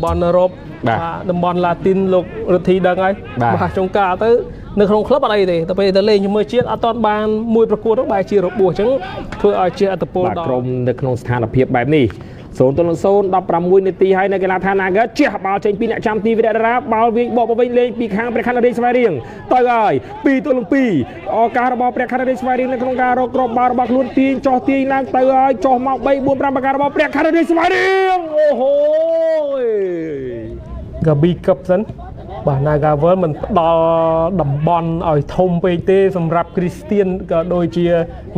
บอลรบតំបន់ឡាទីនលោករទ្ធីដឹងហើយបាទចុងការទៅនៅក្នុងក្លឹបអត់អីទេតែពេលទៅលេងជាមួយជាតិអត់ទាន់បានមួយប្រកួតទៅបែរជារបួសអញ្ចឹងធ្វើឲ្យជាអត្តពលដល់ក្រុមនៅក្នុងស្ថានភាពបែបនេះ0-0 16នាទីហើយនៅកីឡាដ្ឋាន Naga ជះបាល់ចេញពីអ្នកចាំទីវិរៈតារាបាល់វិញបកមកវិញលេងពីខាងព្រះខ័នរាជស្វាយរៀងទៅហើយ2-2ឱកាសរបស់ព្រះខ័នរាជស្វាយរៀងនៅក្នុងការរកគ្រាប់បាល់របស់ខ្លួនទាញចោះទាញឡើងទៅហើយចោះមក3 4 5ឱកាសរបស់ព្រះខ័នរាជស្វាយរៀងអូហូយកាប៊ីកឹបសិនបាទ Naga World មិនផ្ដល់តំបន់ឲ្យធំពេកទេសម្រាប់ Christian ក៏ដូចជា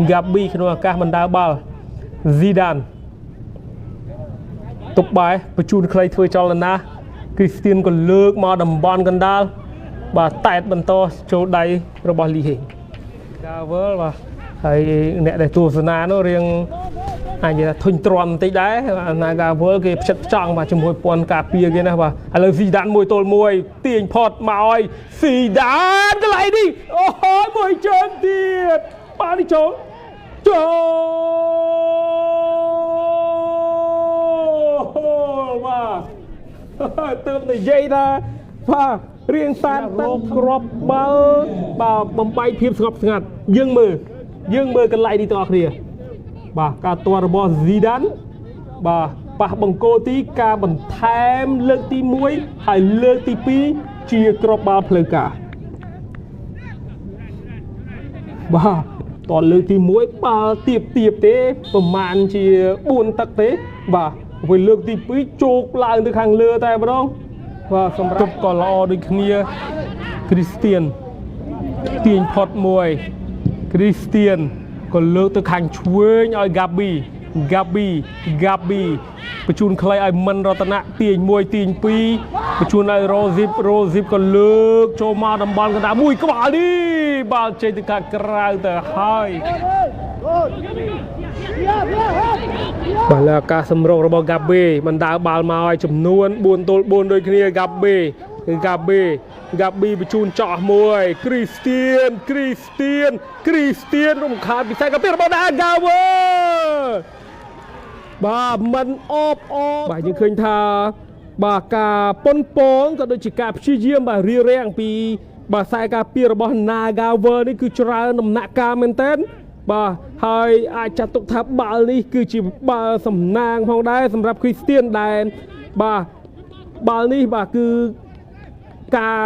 Gabi ក្នុងឱកាសបណ្ដាបាល់ Zidane ទុកបាយបញ្ជូនខ្លីធ្វើចលនា Christian ក៏លើកមកតំបន់កណ្ដាលបាទតែតបន្តចូលដៃរបស់លីហេង Naga World បាទហើយអ្នកដែលទស្សនានោះរៀងអាចនិយាយថាធុញទ្រាន់បន្តិចដែរ Naga World គេផ្ចិតផ្ចង់បាទជាមួយពន្ធការពារគេណាបាទឥឡូវ Zidane 1-1ទាញផុតមកឲ្យ Zidane កន្លែងនេះអូយមួយជើងទៀតបាទនេះចូលបាទទើបនិយាយថាបាទរៀងតានគ្រាប់បាល់បាទបំបីភាពស្ងប់ស្ងាត់យើងមើលកន្លែងនេះទាំងអស់គ្នាបាទការទាត់របស់ Zidane បាទប៉ះបង្គោលទីការបន្ថែមលើកទី1ហើយលើកទី2ជាគ្រាប់បាល់ផ្លូវការបាទតលើកទី1បាល់ទៀបទេប្រមាណជា4ទឹកទេបាទពេលលើកទី2ជោកឡើងទៅខាងលើតែម្ដងបាទសម្រាប់ក៏ល្អដូចគ្នា Christian ទាញផុតមួយ Christian ក៏លើកទៅខាងឆ្វេងឲ្យ Gabi បញ្ជូនខ្លីឲ្យមិនរតនៈទាញ1ទាញ2បញ្ជូនឲ្យ Rozip ក៏លើកចូលមកតំបន់កណ្ដាលមួយក្បាលនេះបាល់ចេញទៅខាងក្រៅទៅហើយបាទលើឱកាសសម្រុករបស់ Gabi មិនដើរបាល់មកឲ្យចំនួន4-4ដូចគ្នា Gabi បញ្ជូនចោះមួយ Christian រំខានពិសេសកាពីរបស់ Naga World បាទមិនអបបាទយើងឃើញថាបាទការប៉ុនប៉ងក៏ដូចជាការព្យាយាមបាទរៀបរៀងពីបាទខ្សែការពាររបស់ Naga World នេះគឺច្រើនដំណាក់កាលមែនទែនបាទហើយអាចចាត់ទុកថាបាល់នេះគឺជាបាល់សំណាងផងដែរសម្រាប់ Christian ដែលបាទបាល់នេះបាទគឺការ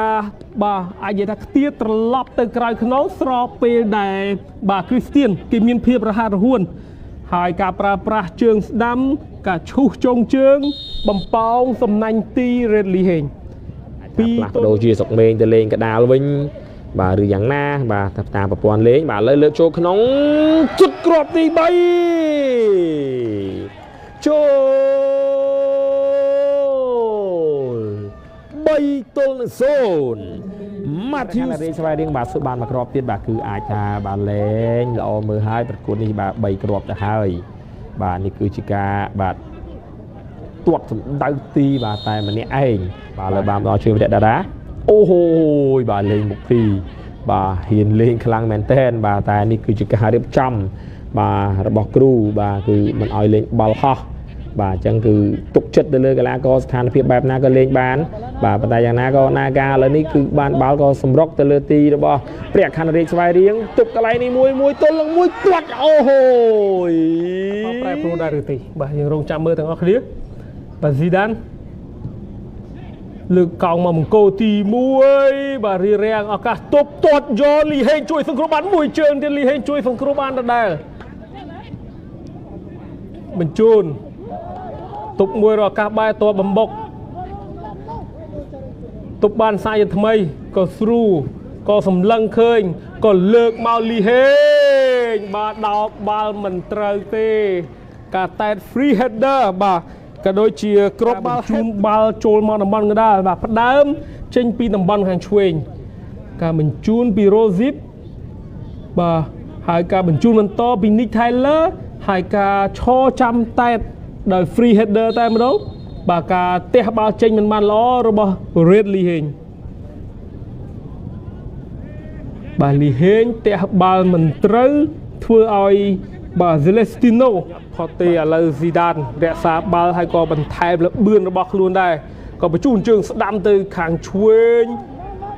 បាទអាចនិយាយថាខ្ទាតត្រឡប់ទៅក្រោយខ្នងស្របពេលដែលបាទ Christian គេមានភាពរហ័សរហួនហើយការប្រើប្រាស់ជើងស្ដាំការឈូសជងជើងបំប៉ោងសំណាញ់ទី Redley ហេងពីផ្លាស់ប្ដូរជាសុកមេងទៅលេងកដាលវិញបាទឬយ៉ាងណាបាទតាមប្រព័ន្ធលេងបាទឥឡូវលើកចូលក្នុងជុតគ្រាប់ទី3ចូល3-0 Matthew រាជស្វាយរៀងបាទធ្វើបានមួយគ្រាប់ទៀតបាទគឺអាចថាបាទលេងល្អមើលហើយប្រកួតនេះបាទ3គ្រាប់ទៅហើយបាទនេះគឺជាការបាទទាត់សម្ដៅទីបាទតែម្នាក់ឯងបាទលើបានដល់ជើងវិរៈតារាអូហូយបាទលេងមុខទីបាទហ៊ានលេងខ្លាំងមែនទែនបាទតែនេះគឺជាការរៀបចំបាទរបស់គ្រូបាទគឺមិនឲ្យលេងបាល់ហោះបាទអញ្ចឹងគឺទុកចិត្តទៅលើកីឡាករស្ថានភាពបែបណាក៏លេងបានបាទប៉ុន្តែយ៉ាងណាក៏ Naga ឥឡូវនេះគឺបានបាល់ក៏សម្រុកទៅលើទីរបស់ព្រះខ័នរាជស្វាយរៀងទប់កន្លែងនេះមួយទល់នឹងមួយទាត់អូហូយប្រែប្រួលដែរឬទេបាទយើងរងចាំមើលទាំងអស់គ្នាបាទ Zidane លើកកោងមកមង្គលទី1បាទរៀបរៀងឱកាសទប់ទាត់យកលីហេងជួយសង្គ្រោះបានមួយជើងទៀតលីហេងជួយសង្គ្រោះបានដដែលបញ្ជូនទប់មួយរកឱកាសបែរទាត់បំបុកទប់បានសាយថ្មីក៏ស្រួលក៏សម្លឹងឃើញក៏លើកមកលីហេងបាទដោតបាល់មិនត្រូវទេការតែត free header បាទក៏ដូចជាគ្រាប់បាល់ជូនបាល់ចូលមកតំបន់កណ្ដាលបាទផ្ដើមចេញពីតំបន់ខាងឆ្វេងការបញ្ជូនពី Rozip បាទហើយការបញ្ជូនបន្តពី Nick Taylor ហើយការឈរចាំតែតដោយ free header តែម្ដងបាទការទះបាល់ចេញមិនបានល្អរបស់ Redley ហេងបាទលីហេងទះបាល់មិនត្រូវធ្វើឲ្យបាទ Celestino ផុតទេឥឡូវ Zidane រក្សាបាល់ហើយក៏បន្ថែមល្បឿនរបស់ខ្លួនដែរ ก็ไปจูนเชิงสะดำtừขางช่วย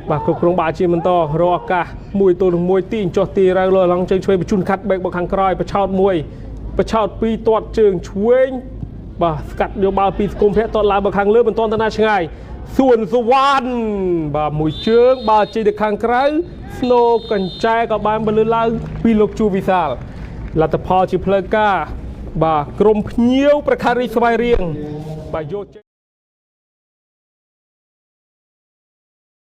bà cục rong bà chỉ mình to rò cả mùi tôi được mùi tin cho tì ra rồi lăng chơiไปชุนคัดเบกบางครั้งกรอยไปชาวมวยไปชาวปีตอดเชิงช่วยบ่กัดเดียวบ่ปีกลมเพชรตอดลายบางครั้งเลือกเป็นตอนตนาช่างไงส่วนสวรรค์บ่มวยเชิงบ่จีเด็กครั้งไกลสโนกันใจกับบ้านบรรลุลาปีลกจูวิสาลลัตพอจิเพลกาบ่กรมเพียวประคาริสบายเรียงบ่โย